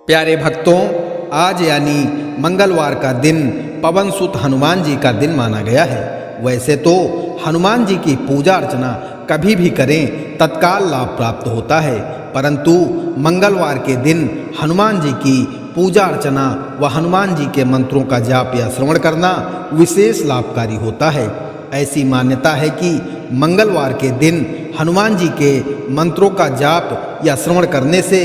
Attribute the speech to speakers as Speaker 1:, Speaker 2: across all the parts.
Speaker 1: प्यारे भक्तों, आज यानी मंगलवार का दिन पवन सुत हनुमान जी का दिन माना गया है। वैसे तो हनुमान जी की पूजा अर्चना कभी भी करें तत्काल लाभ प्राप्त होता है, परंतु मंगलवार के दिन हनुमान जी की पूजा अर्चना व हनुमान जी के मंत्रों का जाप या श्रवण करना विशेष लाभकारी होता है। ऐसी मान्यता है कि मंगलवार के दिन हनुमान जी के मंत्रों का जाप या श्रवण करने से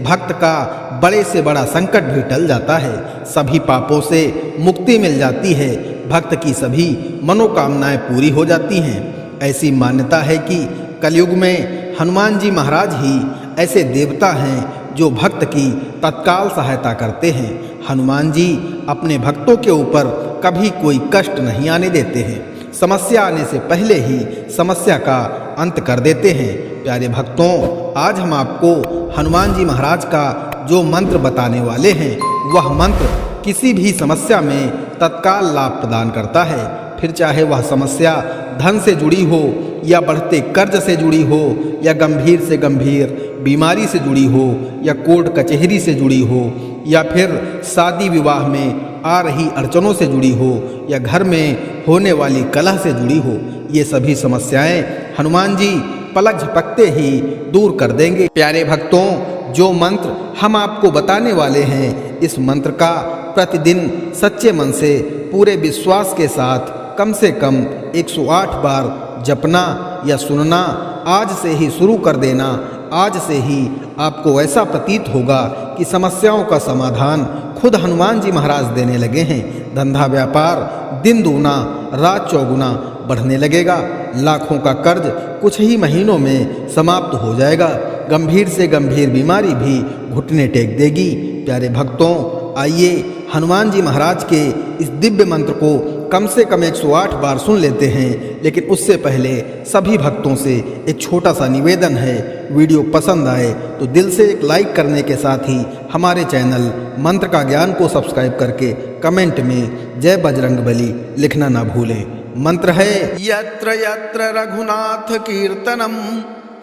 Speaker 1: भक्त का बड़े से बड़ा संकट भी टल जाता है, सभी पापों से मुक्ति मिल जाती है, भक्त की सभी मनोकामनाएं पूरी हो जाती हैं। ऐसी मान्यता है कि कलयुग में हनुमान जी महाराज ही ऐसे देवता हैं जो भक्त की तत्काल सहायता करते हैं। हनुमान जी अपने भक्तों के ऊपर कभी कोई कष्ट नहीं आने देते हैं, समस्या आने से पहले ही समस्या का अंत कर देते हैं। प्यारे भक्तों, आज हम आपको हनुमान जी महाराज का जो मंत्र बताने वाले हैं, वह मंत्र किसी भी समस्या में तत्काल लाभ प्रदान करता है। फिर चाहे वह समस्या धन से जुड़ी हो या बढ़ते कर्ज से जुड़ी हो या गंभीर से गंभीर बीमारी से जुड़ी हो या कोर्ट कचहरी से जुड़ी हो या फिर शादी विवाह में आ रही अड़चनों से जुड़ी हो या घर में होने वाली कलह से जुड़ी हो, ये सभी समस्याएं हनुमान जी पलक झपकते ही दूर कर देंगे। प्यारे भक्तों, जो मंत्र हम आपको बताने वाले हैं, इस मंत्र का प्रतिदिन सच्चे मन से पूरे विश्वास के साथ कम से कम 108 बार जपना या सुनना आज से ही शुरू कर देना। आज से ही आपको ऐसा प्रतीत होगा कि समस्याओं का समाधान खुद हनुमान जी महाराज देने लगे हैं। धंधा व्यापार दिन दूना रात चौगुना बढ़ने लगेगा। लाखों का कर्ज कुछ ही महीनों में समाप्त हो जाएगा। गंभीर से गंभीर बीमारी भी घुटने टेक देगी। प्यारे भक्तों, आइए हनुमान जी महाराज के इस दिव्य मंत्र को कम से कम 108 बार सुन लेते हैं। लेकिन उससे पहले सभी भक्तों से एक छोटा सा निवेदन है, वीडियो पसंद आए तो दिल से एक लाइक करने के साथ ही हमारे चैनल मंत्र का ज्ञान को सब्सक्राइब करके कमेंट में जय बजरंगबली लिखना ना भूलें। मंत्र है
Speaker 2: यत्र यत्र रघुनाथ कीर्तनम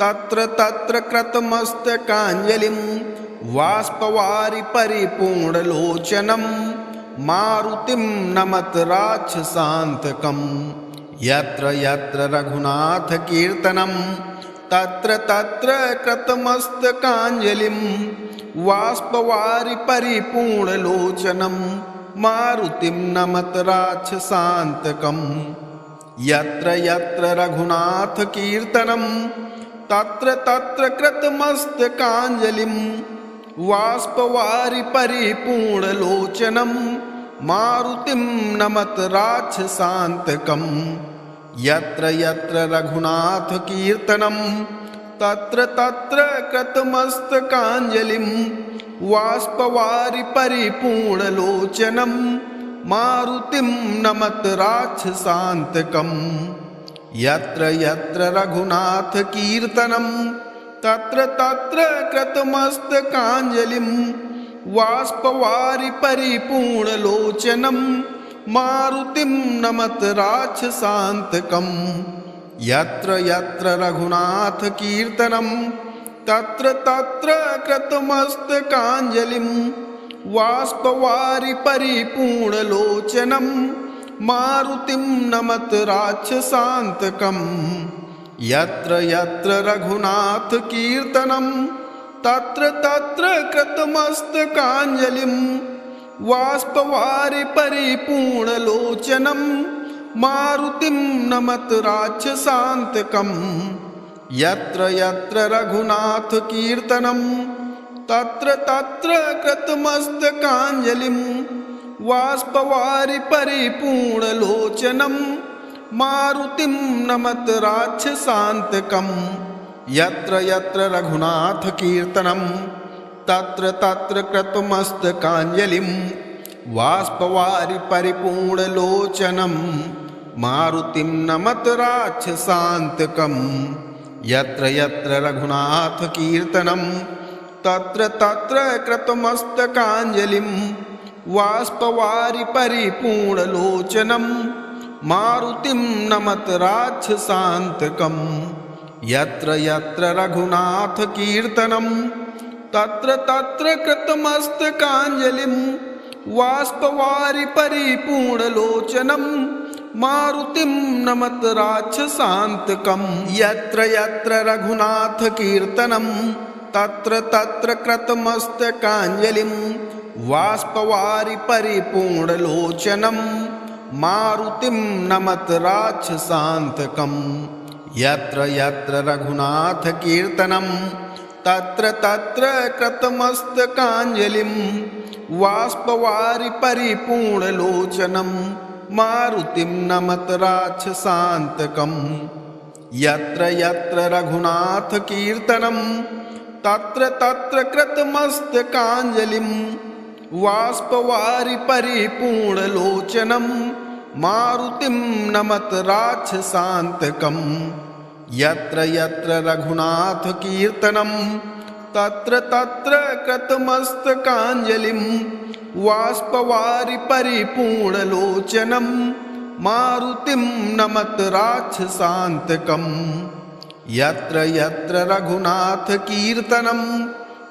Speaker 2: तत्र तत्र कृतमस्तकांजलिं वाष्पवारि परिपूर्ण लोचनम मारुतिम नमत राक्षसांतकम्। यत्र यत्र रघुनाथ कीर्तनम तत्र तत्र कृतमस्तकांजलिं वाष्पवारि परिपूर्ण लोचनम मारुतिम नमत राक्षसांतकम्। यत्र यत्र रघुनाथ कीर्तनम तत्र तत्र कृतमस्तकांजलिं वाष्पवारि परिपूर्ण लोचनम मारुतिम नमत राक्षसांतकम्। यत्र यत्र रघुनाथ कीर्तनम तत्र तत्र कृतमस्तकांजलिं वाष्पवारि परिपूर्ण लोचनम मारुतिम नमत राक्षसांतकम्। यत्र यत्र रघुनाथ कीर्तनम तत्र तत्र कृतमस्तकांजलिं वाष्पवारि परिपूर्ण लोचनम मारुतिम नमत राक्षसांतकम्। यत्र यत्र रघुनाथ कीर्तनम तत्र तत्र कृतमस्तकांजलिं वाष्पवारि परिपूर्ण लोचनम मारुतिम नमत राक्षसांतकम्। यत्र यत्र रघुनाथ कीर्तनम तत्र तत्र कृतमस्तकांजलिं वाष्पवारि परिपूर्ण लोचनम मारुतिम नमत राक्षसांतकम्। यत्र यत्र रघुनाथ कीर्तनम तत्र तत्र कृतमस्तकांजलिं वाष्पवारि परिपूर्ण लोचनम मारुतिम नमत राक्षसांतकम्। यत्र यत्र रघुनाथ कीर्तनम तत्र तत्र कृतमस्तकांजलिं वाष्पवारि परिपूर्ण लोचनम मारुतिम नमत राक्षसांतकम्। यत्र यत्र रघुनाथ कीर्तनम तत्र तत्र कृतमस्तकांजलिं वाष्पवारि परिपूर्ण लोचनम मारुतिम नमत राक्षसांतकम्। यत्र यत्र रघुनाथ कीर्तनम तत्र तत्र कृतमस्तकाञ्जलिं वाष्पवारि परिपूर्णलोचनं मारुतिं नमत राक्षसान्तकम्। यत्र यत्र रघुनाथकीर्तनं तत्र तत्र कृतमस्तकाञ्जलिं वाष्पवारि परिपूर्णलोचनं मारुतिं नमत राक्षसान्तकम्। यत्र यत्र रघुनाथकीर्तनं तत्र तत्र कृतमस्तकाञ्जलिं वाष्पवारि परिपूर्णलोचनं मारुतिं नमत राक्षसान्तकम्। यत्र यत्र रघुनाथकीर्तनं तत्र तत्र कृतमस्तकाञ्जलिं वाष्पवारि परिपूर्णलोचनं मारुतिं नमत राक्षसान्तकम्। यत्र यत्र रघुनाथकीर्तनं तत्र तत्र कृतमस्तकाञ्जलिं वाष्पवारि परिपूर्णलोचनं मारुतिं नमत राक्षसान्तकम्। यत्र यत्र रघुनाथकीर्तनं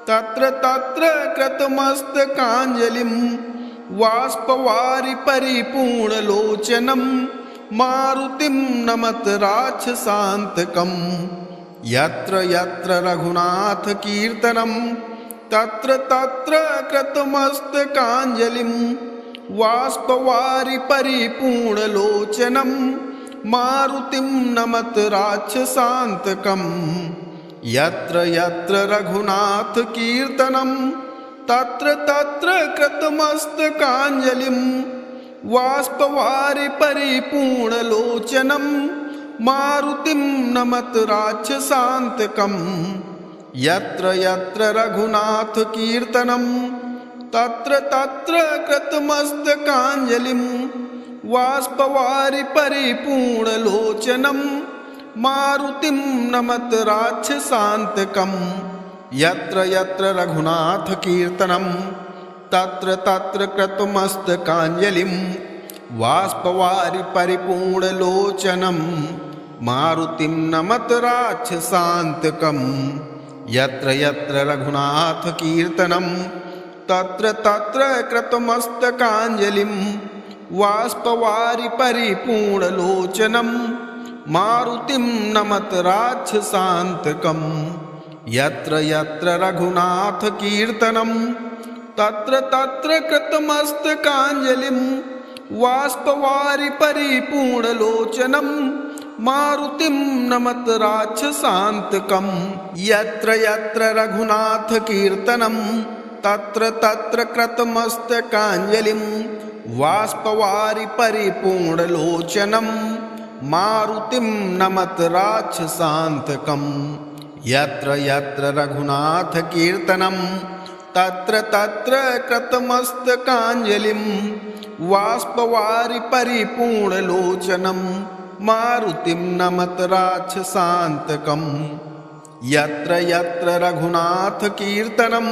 Speaker 2: तत्र तत्र कृतमस्तकाञ्जलिं वाष्पवारि परिपूर्णलोचनं मारुतिं नमत राक्षसान्तकम्। यत्र यत्र रघुनाथकीर्तनं तत्र तत्र कृतमस्तकाञ्जलिं वाष्पवारि परिपूर्णलोचनं मारुतिं नमत राक्षसान्तकम्। यत्र यत्र रघुनाथकीर्तनं तत्र तत्र कृतमस्तकाञ्जलिं वाष्पवारि परिपूर्णलोचनं मारुतिं नमत राक्षसान्तकम्। यत्र यत्र रघुनाथकीर्तनं तत्र तत्र कृतमस्तकाञ्जलिं वाष्पवारि परिपूर्णलोचनं मारुतिं नमत राक्षसान्तकम्। यत्र यत्र रघुनाथकीर्तनं तत्र तत्र कृतमस्तकाञ्जलिं वाष्पवारि परिपूर्णलोचनं मारुतिं नमत राक्षसान्तकम्। यत्र यत्र रघुनाथकीर्तनं तत्र तत्र कृतमस्तकाञ्जलिं वाष्पवारि परिपूर्णलोचनं मारुतिं नमत राक्षसान्तकम्। यत्र यत्र रघुनाथकीर्तनं तत्र तत्र कृतमस्तकाञ्जलिं वाष्पवारि परिपूर्णलोचनं मारुतिं नमत राक्षसान्तकम्। यत्र यत्र रघुनाथकीर्तनं तत्र तत्र कृतमस्तकाञ्जलिं वाष्पवारि परिपूर्णलोचनं मारुतिं नमत राक्षसान्तकम्। यत्र यत्र रघुनाथकीर्तनं तत्र तत्र कृतमस्तकाञ्जलिं वाष्पवारि परिपूर्णलोचनं मारुतिं नमत राक्षसान्तकम्। यत्र यत्र रघुनाथकीर्तनं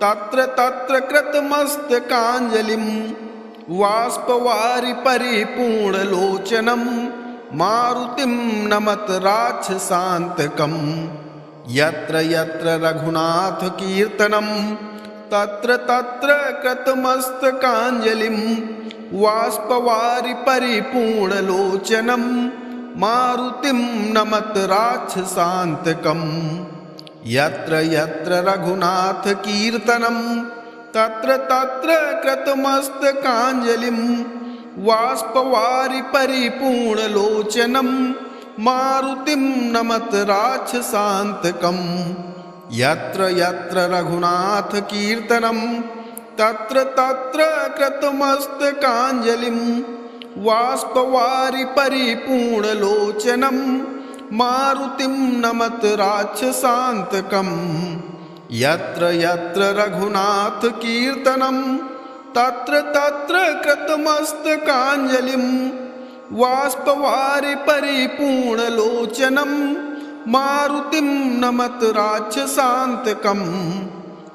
Speaker 2: तत्र तत्र कृतमस्तकाञ्जलिं वाष्पवारि परिपूर्णलोचनं मारुतिं नमत राक्षसान्तकम्। यत्र यत्र रघुनाथकीर्तनं तत्र तत्र कृतमस्तकाञ्जलिं वाष्पवारि परिपूर्णलोचनं मारुतिं नमत राक्षसान्तकम्। यत्र यत्र रघुनाथकीर्तनं तत्र तत्र कृतमस्तकाञ्जलिं वाष्पवारि परिपूर्णलोचनं मारुतिं नमत राक्षसान्तकम्। यत्र यत्र रघुनाथकीर्तनं तत्र तत्र कृतमस्तकाञ्जलिं वाष्पवारि परिपूर्णलोचनं मारुतिं नमत राक्षसान्तकम्। यत्र यत्र रघुनाथकीर्तनं तत्र तत्र कृतमस्तकाञ्जलिं वाष्पवारि परिपूर्णलोचनं मारुतिं नमत राक्षसान्तकम्।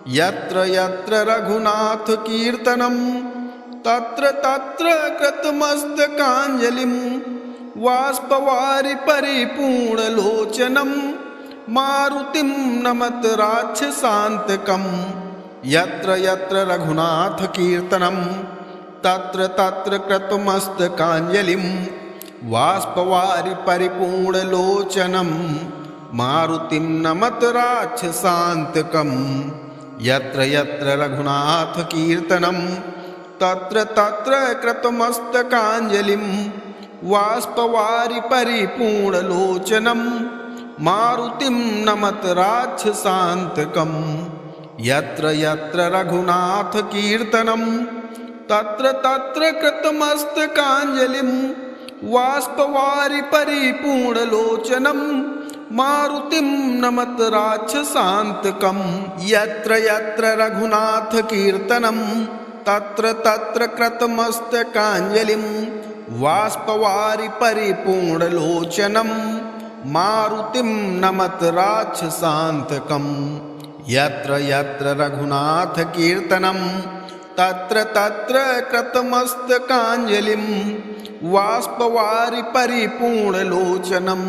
Speaker 2: यत्र यत्र रघुनाथकीर्तनं तत्र तत्र कृतमस्तकाञ्जलिं वाष्पवारि परिपूर्णलोचनं मारुतिं नमत राक्षसान्तकम् यत्र यत्र रघुनाथकीर्तनं तत्र तत्र कृतमस्तकाञ्जलिं वाष्पवारि परिपूर्णलोचनं मारुतिं नमत राक्षसान्तकम् यत्र यत्र रघुनाथकीर्तनं तत्र तत्र कृतमस्तकाञ्जलिं वाष्पवारि परिपूर्णलोचनं मारुतिं नमत राक्षसान्तकम् यत्र यत्र रघुनाथकीर्तनं तत्र तत्र कृतमस्तकाञ्जलिं वाष्पवारि परिपूर्णलोचनं मारुतिं नमत राक्षसान्तकम् यत्र यत्र रघुनाथकीर्तनं तत्र तत्र कृतमस्तकाञ्जलिं वाष्पवारि परिपूर्णलोचनं मारुतिं नमत राक्षसान्तकम् यत्र यत्र रघुनाथकीर्तनं तत्र तत्र कृतमस्तकाञ्जलिं वाष्पवारि परिपूर्णलोचनं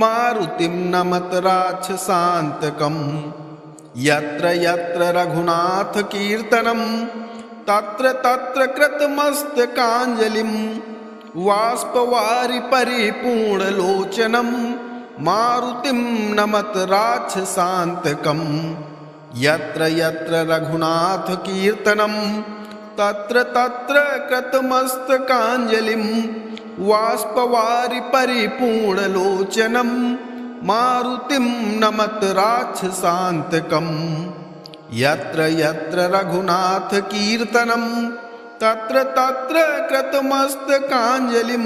Speaker 2: मारुतिं नमत राक्षसान्तकम् यत्र यत्र रघुनाथकीर्तनं तत्र तत्र कृतमस्तकाञ्जलिं वाष्पवारि परिपूर्णलोचनं मारुतिं नमत राक्षसान्तकम् यत्र यत्र रघुनाथकीर्तनं तत्र तत्र कृतमस्तकाञ्जलिं वाष्पवारि परिपूर्णलोचनं मारुतिं नमत राक्षसान्तकम् यत्र यत्र रघुनाथकीर्तनं तत्र तत्र कृतमस्तकाञ्जलिं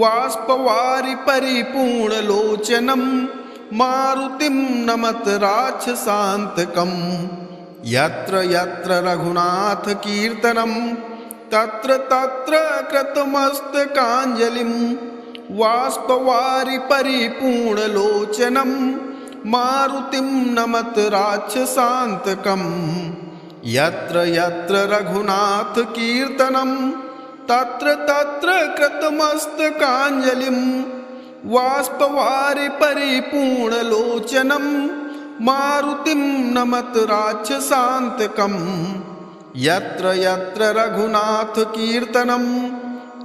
Speaker 2: वाष्पवारि परिपूर्णलोचनं मारुतिं नमत राक्षसान्तकम् यत्र यत्र रघुनाथकीर्तनं तत्र तत्र कृतमस्तकाञ्जलिं वाष्पवारि परिपूर्णलोचनं मारुतिं नमत राक्षसान्तकम् यत्र यत्र रघुनाथकीर्तनं तत्र तत्र कृतमस्तकाञ्जलिं वाष्पवारि परिपूर्णलोचनं मारुतिं नमत राक्षसान्तकम् यत्र यत्र रघुनाथकीर्तनं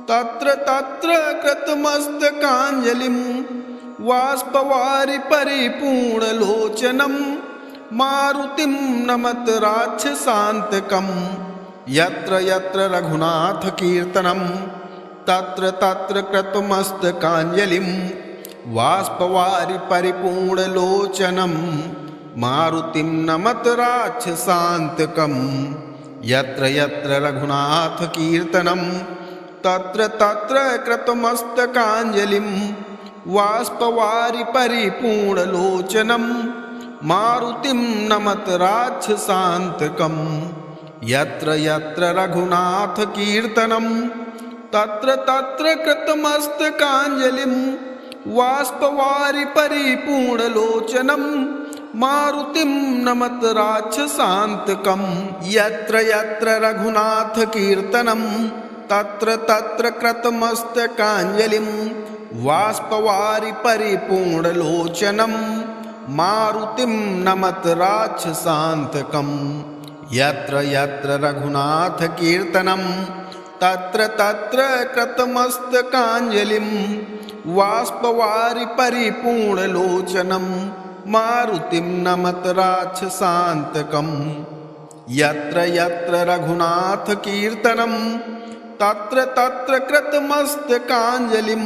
Speaker 2: तत्र तत्र कृतमस्तकाञ्जलिं वाष्पवारि परिपूर्णलोचनं मारुतिं नमत राक्षसान्तकम् यत्र यत्र रघुनाथकीर्तनं तत्र तत्र कृतमस्तकाञ्जलिं वाष्पवारि परिपूर्णलोचनं मारुतिं नमत राक्षसान्तकम् यत्र यत्र रघुनाथकीर्तनं तत्र तत्र कृतमस्तकाञ्जलिं वाष्पवारि परिपूर्णलोचनं मारुतिं नमत राक्षसान्तकम् यत्र यत्र रघुनाथकीर्तनं तत्र तत्र कृतमस्तकाञ्जलिं वाष्पवारि परिपूर्णलोचनं मारुतिं नमत राक्षसान्तकम् यत्र यत्र रघुनाथकीर्तनं तत्र तत्र कृतमस्तकाञ्जलिं वाष्पवारि परिपूर्णलोचनं मारुतिं नमत राक्षसान्तकम् यत्र यत्र रघुनाथकीर्तनं तत्र तत्र कृतमस्तकाञ्जलिं वाष्पवारि परिपूर्णलोचनं मारुतिं नमत राक्षसान्तकम् यत्र यत्र रघुनाथकीर्तनं तत्र तत्र कृतमस्तकाञ्जलिं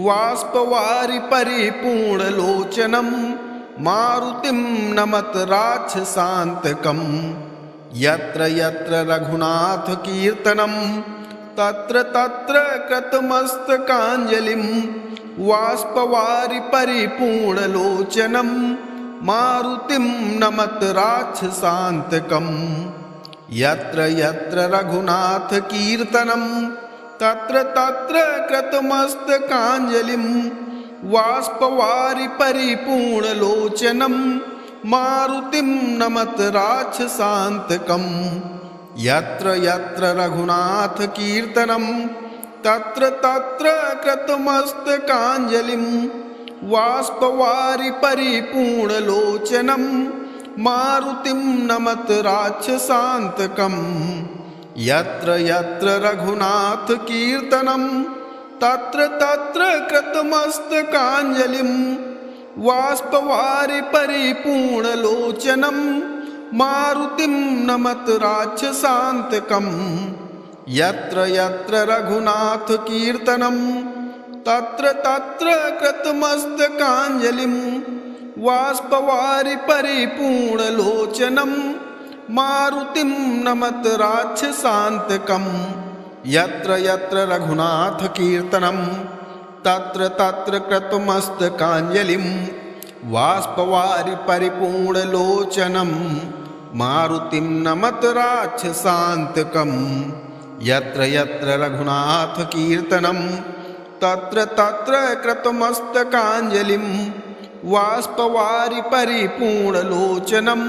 Speaker 2: वाष्पवारि परिपूर्णलोचनं मारुतिं नमत राक्षसान्तकम् यत्र यत्र रघुनाथकीर्तनं तत्र तत्र कृतमस्तकाञ्जलिं वाष्पवारि परिपूर्णलोचनं मारुतिं नमत राक्षसान्तकम् यत्र यत्र रघुनाथकीर्तनं तत्र तत्र कृतमस्तकाञ्जलिं वाष्पवारि परिपूर्णलोचनं मारुतिं नमत राक्षसान्तकम् यत्र यत्र रघुनाथकीर्तनं तत्र तत्र कृतमस्तकाञ्जलिं वाष्पवारि परिपूर्णलोचनं मारुतिं नमत राक्षसान्तकम् यत्र यत्र रघुनाथकीर्तनं तत्र तत्र कृतमस्तकाञ्जलिं वाष्पवारि परिपूर्णलोचनं मारुतिं नमत राक्षसान्तकम् यत्र यत्र रघुनाथकीर्तनं तत्र तत्र कृतमस्तकाञ्जलिं वाष्पवारि परिपूर्णलोचनं मारुतिं नमत राक्षसान्तकम् यत्र यत्र रघुनाथकीर्तनं तत्र तत्र कृतमस्तकाञ्जलिं वाष्पवारि परिपूर्णलोचनं मारुतिं नमत राक्षसान्तकम् यत्र यत्र रघुनाथकीर्तनं तत्र तत्र कृतमस्तकाञ्जलिं वाष्पवारि परिपूर्णलोचनं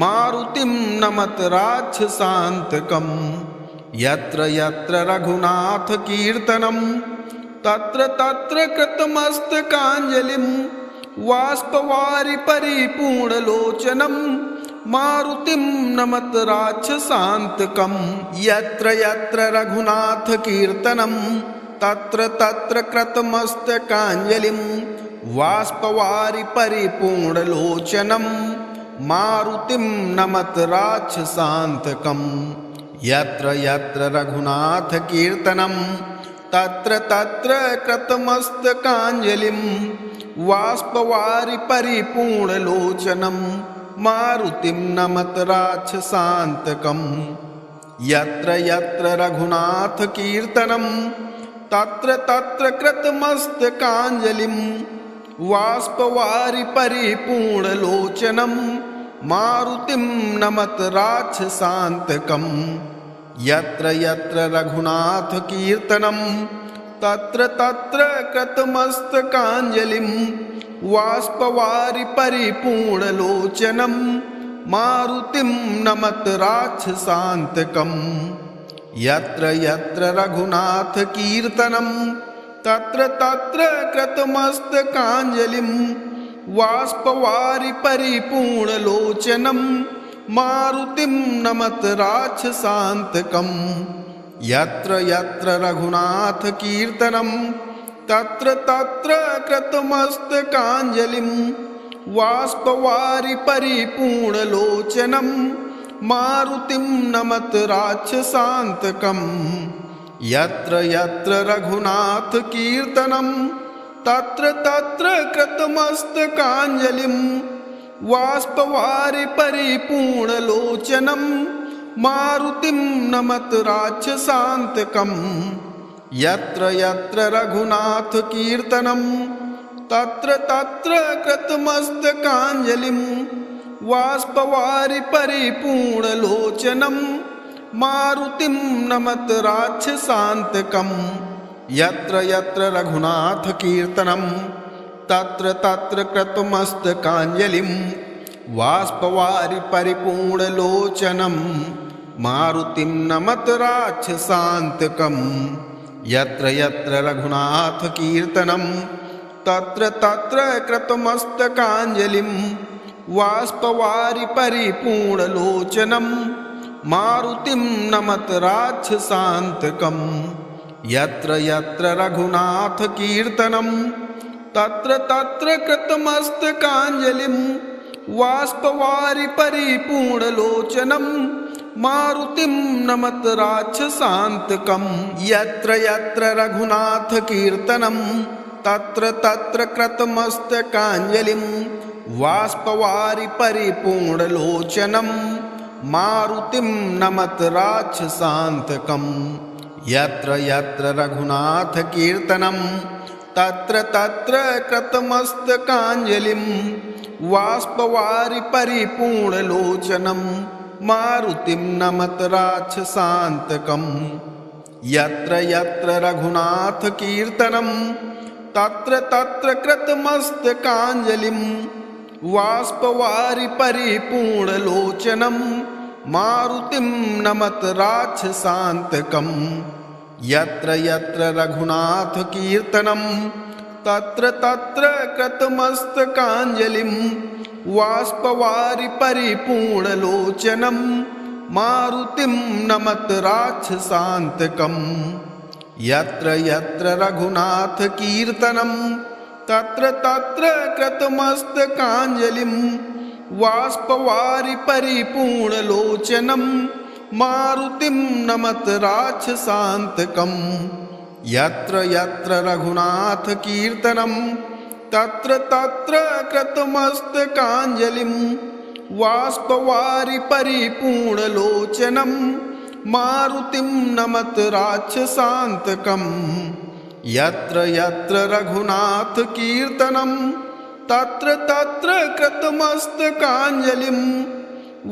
Speaker 2: मारुतिं नमत राक्षसान्तकम् यत्र यत्र रघुनाथकीर्तनं तत्र तत्र कृतमस्तकाञ्जलिं वाष्पवारि परिपूर्णलोचनं मारुतिं नमत राक्षसान्तकम् यत्र यत्र रघुनाथकीर्तनं तत्र तत्र कृतमस्तकाञ्जलिं वाष्पवारि परिपूर्णलोचनं मारुतिं नमत राक्षसान्तकम् यत्र यत्र रघुनाथकीर्तनं तत्र तत्र कृतमस्तकाञ्जलिं वाष्पवारि परिपूर्णलोचनं मारुतिं नमत राक्षसान्तकम् यत्र यत्र रघुनाथकीर्तनं तत्र तत्र कृतमस्तकाञ्जलिं वाष्पवारि परिपूर्णलोचनं मारुतिं नमत राक्षसान्तकम् यत्र यत्र रघुनाथकीर्तनं तत्र तत्र कृतमस्तकाञ्जलिं वाष्पवारि परिपूर्णलोचनं मारुतिं नमत राक्षसान्तकम् यत्र यत्र रघुनाथकीर्तनं तत्र तत्र कृतमस्तकाञ्जलिं वाष्पवारि परिपूर्णलोचनं मारुतिं नमत राक्षसान्तकम् यत्र यत्र रघुनाथकीर्तनं तत्र तत्र कृतमस्तकाञ्जलिं वाष्पवारि परिपूर्णलोचनं मारुतिं नमत राक्षसान्तकम् यत्र यत्र रघुनाथकीर्तनं तत्र तत्र कृतमस्तकाञ्जलिं वाष्पवारि परिपूर्णलोचनं मारुतिं नमत राक्षसान्तकम् यत्र यत्र रघुनाथकीर्तनं तत्र तत्र कृतमस्तकाञ्जलिं वाष्पवारि परिपूर्णलोचनं मारुतिं नमत राक्षसान्तकम् यत्र यत्र रघुनाथकीर्तनं तत्र तत्र कृतमस्तकाञ्जलिं वाष्पवारि परिपूर्णलोचनं मारुतिं नमत राक्षसान्तकम् यत्र यत्र रघुनाथकीर्तनं तत्र तत्र कृतमस्तकाञ्जलिं वाष्पवारि परिपूर्णलोचनं मारुतिं नमत राक्षसान्तकम् यत्र यत्र रघुनाथकीर्तनं तत्र तत्र कृतमस्तकाञ्जलिं वाष्पवारि परिपूर्णलोचनं मारुतिं नमत राक्षसान्तकम् यत्र यत्र रघुनाथकीर्तनं तत्र तत्र कृतमस्तकाञ्जलिं वाष्पवारि परिपूर्णलोचनं मारुतिं नमत राक्षसान्तकम् यत्र यत्र रघुनाथकीर्तनं तत्र तत्र कृतमस्तकाञ्जलिं वाष्पवारि परिपूर्णलोचनं मारुतिं नमत राक्षसान्तकम् यत्र यत्र रघुनाथकीर्तनं तत्र तत्र कृतमस्तकाञ्जलिं वाष्पवारि परिपूर्णलोचनं मारुतिं नमत राक्षसान्तकम् यत्र यत्र रघुनाथकीर्तनं तत्र तत्र कृतमस्तकाञ्जलिं वाष्पवारि परिपूर्णलोचनं मारुतिं नमत राक्षसान्तकम् यत्र यत्र रघुनाथकीर्तनं तत्र तत्र कृतमस्तकाञ्जलिं वाष्पवारि परिपूर्णलोचनं मारुतिं नमत राक्षसान्तकम् यत्र यत्र रघुनाथकीर्तनं तत्र तत्र कृतमस्तकाञ्जलिं वाष्पवारि परिपूर्णलोचनं मारुतिं नमत राक्षसान्तकम् यत्र यत्र रघुनाथकीर्तनं तत्र तत्र कृतमस्तकाञ्जलिं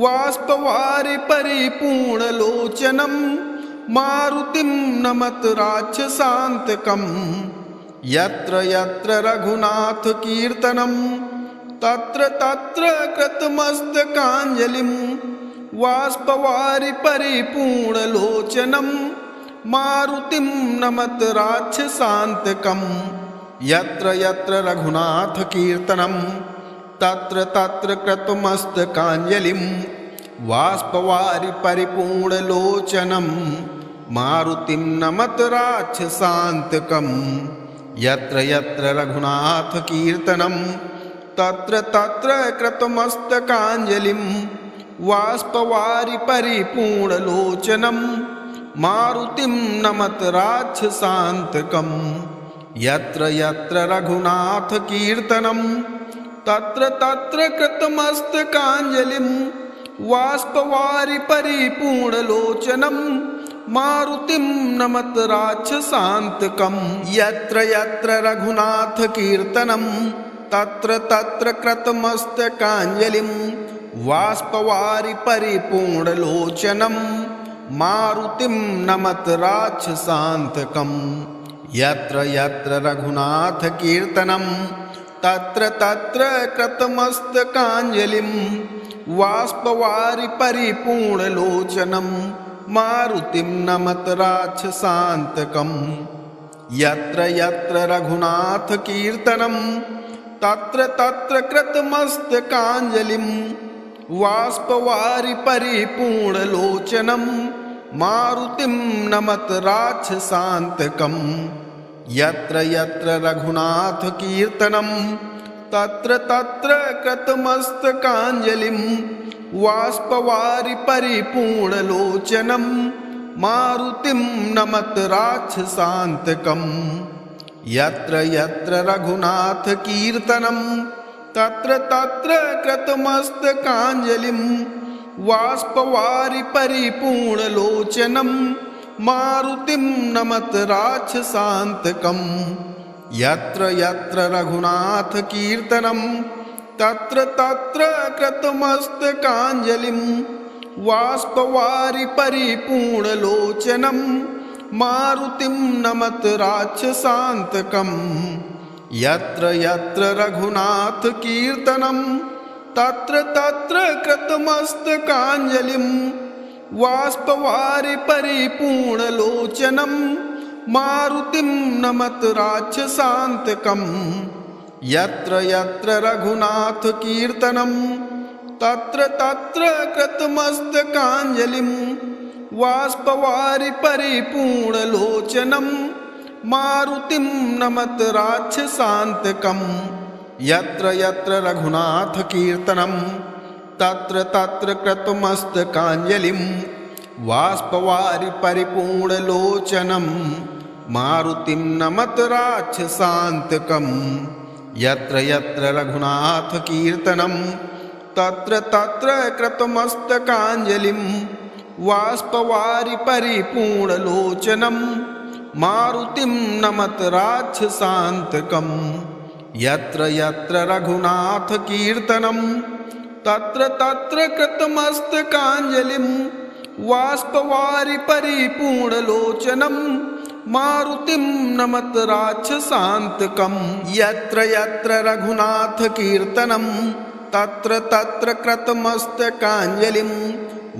Speaker 2: वाष्पवारि परिपूर्णलोचनं मारुतिं नमत राक्षसान्तकम् यत्र यत्र रघुनाथकीर्तनं तत्र तत्र कृतमस्तकाञ्जलिं वाष्पवारि परिपूर्णलोचनं मारुतिं नमत राक्षसान्तकम् यत्र यत्र रघुनाथकीर्तनं तत्र तत्र कृतमस्तकाञ्जलिं वाष्पवारि परिपूर्णलोचनं मारुतिं नमत राक्षसान्तकम् यत्र यत्र रघुनाथकीर्तनं तत्र तत्र कृतमस्तकाञ्जलिं वाष्पवारि परिपूर्णलोचनं मारुतिं नमत राक्षसान्तकम् यत्र यत्र रघुनाथकीर्तनं तत्र तत्र कृतमस्तकाञ्जलिं वाष्पवारि परिपूर्णलोचनं मारुतिं नमत राक्षसान्तकम् यत्र यत्र रघुनाथकीर्तनं तत्र तत्र कृतमस्तकाञ्जलिं वाष्पवारि परिपूर्णलोचनं मारुतिं नमत राक्षसान्तकम् यत्र यत्र रघुनाथकीर्तनं तत्र तत्र कृतमस्तकाञ्जलिं वाष्पवारि परिपूर्णलोचनं मारुतिं नमत राक्षसान्तकम् यत्र यत्र रघुनाथकीर्तनं तत्र तत्र कृतमस्तकाञ्जलिं वाष्पवारि परिपूर्णलोचनं मारुतिं नमत राक्षसान्तकम् यत्र यत्र रघुनाथकीर्तनं तत्र तत्र कृतमस्तकाञ्जलिं वाष्पवारि परिपूर्णलोचनं मारुतिं नमत राक्षसान्तकम् यत्र यत्र रघुनाथकीर्तनं तत्र तत्र कृतमस्तकाञ्जलिं वाष्पवारि परिपूर्णलोचनं मारुतिं नमत राक्षसान्तकम् यत्र यत्र रघुनाथकीर्तनं तत्र तत्र कृतमस्तकाञ्जलिं वाष्पवारि परिपूर्णलोचनं मारुतिं नमत राक्षसान्तकम् यत्र यत्र रघुनाथकीर्तनं तत्र तत्र कृतमस्तकाञ्जलिं वाष्पवारि परिपूर्णलोचनं मारुतिं नमत राक्षसान्तकम् यत्र यत्र रघुनाथकीर्तनं तत्र तत्र कृतमस्तकाञ्जलिं वाष्पवारि परिपूर्णलोचनं मारुतिं नमत राक्षसान्तकम् यत्र यत्र रघुनाथकीर्तनं तत्र तत्र कृतमस्तकाञ्जलिं वाष्पवारि परिपूर्णलोचनं मारुतिं नमत राक्षसान्तकम् यत्र यत्र रघुनाथकीर्तनं तत्र तत्र कृतमस्तकाञ्जलिं वाष्पवारि परिपूर्णलोचनं मारुतिं नमत राक्षसान्तकम् यत्र यत्र रघुनाथकीर्तनं तत्र तत्र कृतमस्तकाञ्जलिं वाष्पवारि परिपूर्णलोचनं मारुतिं नमत राक्षसान्तकम् यत्र यत्र रघुनाथकीर्तनं तत्र तत्र कृतमस्तकाञ्जलिं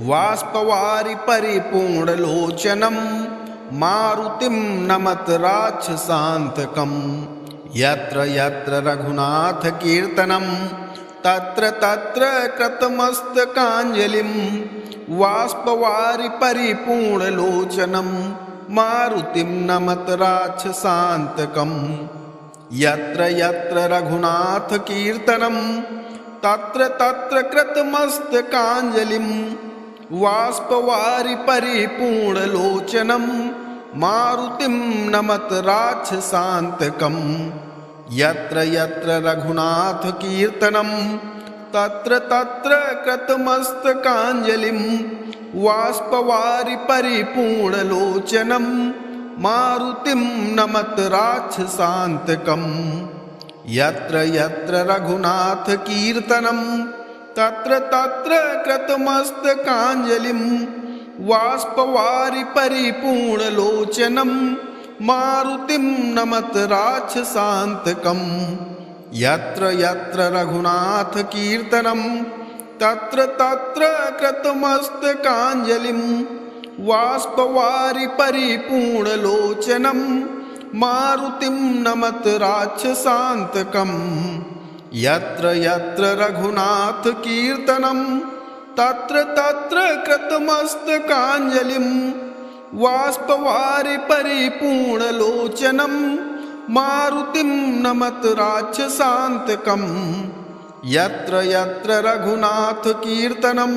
Speaker 2: वाष्पवारि परिपूर्णलोचनं मारुतिं नमत राक्षसान्तकम् यत्र यत्र रघुनाथकीर्तनं तत्र तत्र कृतमस्तकाञ्जलिं बाष्पवारि परिपूर्णलोचनं मारुतिं नमत राक्षसान्तकम् यत्र यत्र रघुनाथकीर्तनं तत्र तत्र कृतमस्तकाञ्जलिं बाष्पवारि परिपूर्णलोचनं मारुतिं नमत राक्षसान्तकम् यत्र यत्र रघुनाथकीर्तनं तत्र तत्र कृतमस्तकाञ्जलिं बाष्पवारि परिपूर्णलोचनं मारुतिं नमत राक्षसान्तकम् यत्र यत्र रघुनाथकीर्तनं तत्र तत्र कृतमस्तकाञ्जलिं बाष्पवारि परिपूर्णलोचनं मारुतिं नमत राक्षसान्तकम् यत्र यत्र रघुनाथकीर्तनं तत्र तत्र कृतमस्तकाञ्जलिं बाष्पवारि परिपूर्णलोचनं मारुतिं नमत राक्षसान्तकम् यत्र यत्र रघुनाथकीर्तनं तत्र तत्र कृतमस्तकाञ्जलिं बाष्पवारि परिपूर्णलोचनं मारुतिं नमत राक्षसान्तकम् यत्र यत्र रघुनाथकीर्तनं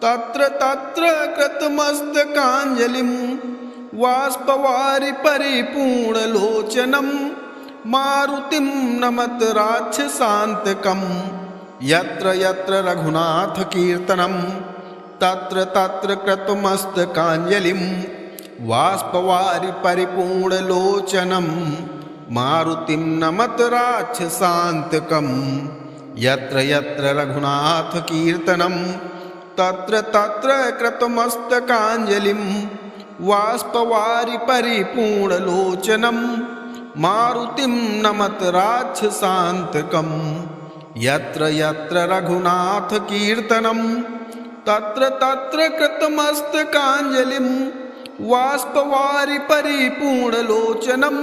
Speaker 2: तत्र तत्र कृतमस्तकाञ्जलिं बाष्पवारि परिपूर्णलोचनं मारुतिं नमत राक्षसान्तकम् यत्र यत्र रघुनाथकीर्तनं तत्र तत्र कृतमस्तकाञ्जलिं बाष्पवारि परिपूर्णलोचनं मारुतिं नमत राक्षसान्तकम् यत्र यत्र रघुनाथकीर्तनं तत्र तत्र कृतमस्तकाञ्जलिं बाष्पवारि परिपूर्णलोचनं मारुतिं नमत राक्षसान्तकम् यत्र यत्र रघुनाथकीर्तनं तत्र तत्र कृतमस्तकाञ्जलिं बाष्पवारि परिपूर्णलोचनं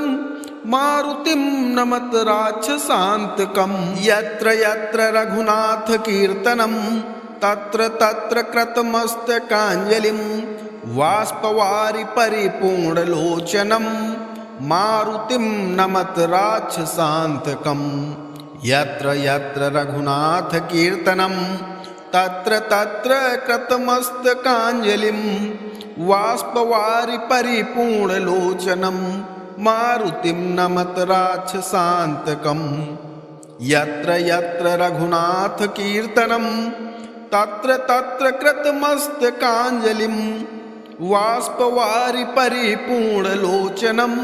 Speaker 2: मारुतिं नमत राक्षसान्तकम् यत्र यत्र रघुनाथकीर्तनं तत्र तत्र कृतमस्तकाञ्जलिं बाष्पवारि परिपूर्णलोचनं मारुतिं नमत राक्षसान्तकम् यत्र यत्र रघुनाथकीर्तनं तत्र तत्र कृतमस्तकाञ्जलिं बाष्पवारि परिपूर्णलोचनं मारुतिं नमत राक्षसान्तकम् यत्र यत्र रघुनाथकीर्तनं तत्र तत्र कृतमस्तकाञ्जलिं बाष्पवारि परिपूर्णलोचनं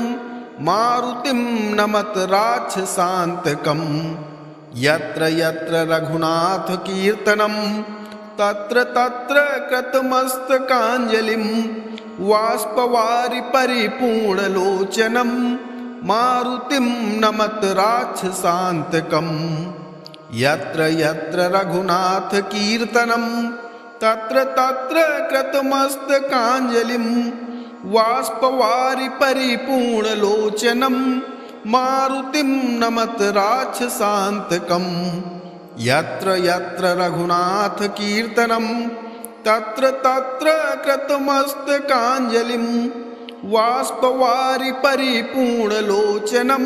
Speaker 2: मारुतिं नमत राक्षसान्तकम् यत्र यत्र रघुनाथकीर्तनं तत्र तत्र कृतमस्तकाञ्जलिं बाष्पवारि परिपूर्णलोचनं मारुतिं नमत राक्षसान्तकम् यत्र यत्र रघुनाथकीर्तनं तत्र तत्र कृतमस्तकाञ्जलिं बाष्पवारि परिपूर्णलोचनं मारुतिं नमत राक्षसान्तकम् यत्र यत्र रघुनाथकीर्तनं तत्र तत्र कृतमस्तकाञ्जलिं बाष्पवारि परिपूर्णलोचनं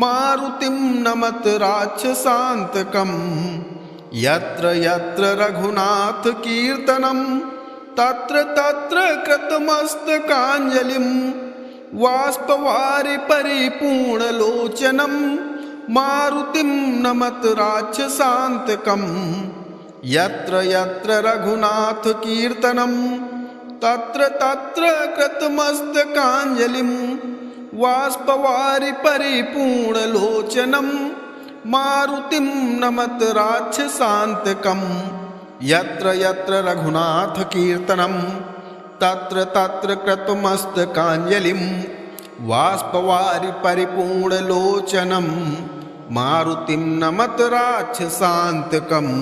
Speaker 2: मारुतिं नमत राक्षसान्तकम् यत्र यत्र रघुनाथकीर्तनं तत्र तत्र कृतमस्तकाञ्जलिं बाष्पवारि परिपूर्णलोचनं मारुतिं नमत राक्षसान्तकम् यत्र यत्र रघुनाथकीर्तनं तत्र तत्र कृतमस्तकाञ्जलिं बाष्पवारि परिपूर्णलोचनं मारुतिं नमत राक्षसान्तकम् यत्र यत्र रघुनाथकीर्तनं तत्र तत्र कृतमस्तकाञ्जलिं बाष्पवारि परिपूर्णलोचनं मारुतिं नमत राक्षसान्तकम्।